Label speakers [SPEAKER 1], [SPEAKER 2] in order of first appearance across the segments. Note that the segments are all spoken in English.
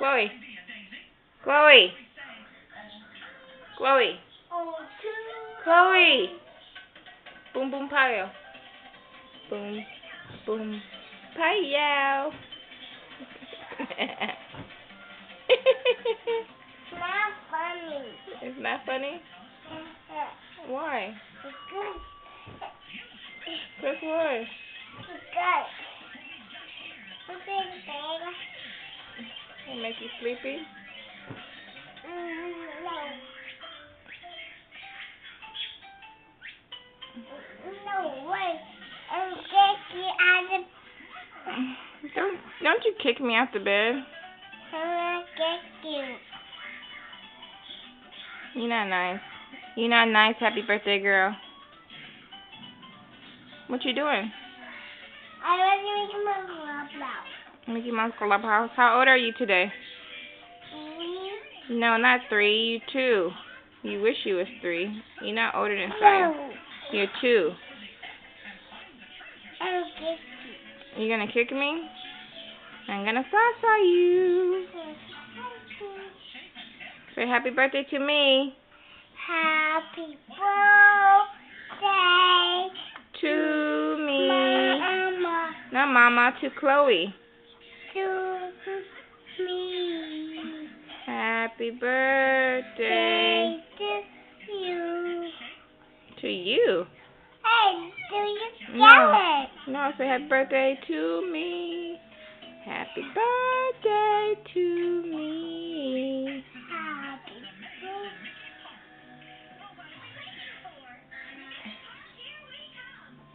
[SPEAKER 1] Chloe. Chloe. Chloe. Chloe. Boom boom pow. Boom boom pow.
[SPEAKER 2] Not funny.
[SPEAKER 1] It's not funny? Why?
[SPEAKER 2] Because
[SPEAKER 1] Chris, why? It make you sleepy?
[SPEAKER 2] No way. I'm getting out of.
[SPEAKER 1] Don't you kick me out the bed?
[SPEAKER 2] I'm getting.
[SPEAKER 1] You're not nice. You're not nice. Happy birthday, girl. What you doing?
[SPEAKER 2] I was making my clubhouse.
[SPEAKER 1] Mickey Mouse Clubhouse. How old are you today?
[SPEAKER 2] 3.
[SPEAKER 1] No, not 3. You're 2. You wish you was 3. You're not older than 5.
[SPEAKER 2] No.
[SPEAKER 1] You're 2.
[SPEAKER 2] I'm getting.
[SPEAKER 1] You gonna kick me? I'm gonna saw you. Say happy birthday to me.
[SPEAKER 2] Happy birthday
[SPEAKER 1] To me.
[SPEAKER 2] Mama.
[SPEAKER 1] Not Mama, to Chloe.
[SPEAKER 2] To me.
[SPEAKER 1] Happy birthday
[SPEAKER 2] To you.
[SPEAKER 1] to you.
[SPEAKER 2] Hey, do you get
[SPEAKER 1] No.
[SPEAKER 2] it?
[SPEAKER 1] No, say happy birthday to me. Happy birthday to me.
[SPEAKER 2] Happy birthday.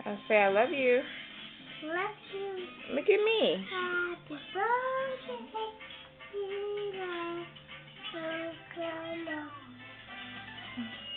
[SPEAKER 1] I'll say I love you.
[SPEAKER 2] Love you.
[SPEAKER 1] Look at me.
[SPEAKER 2] Happy birthday, dear.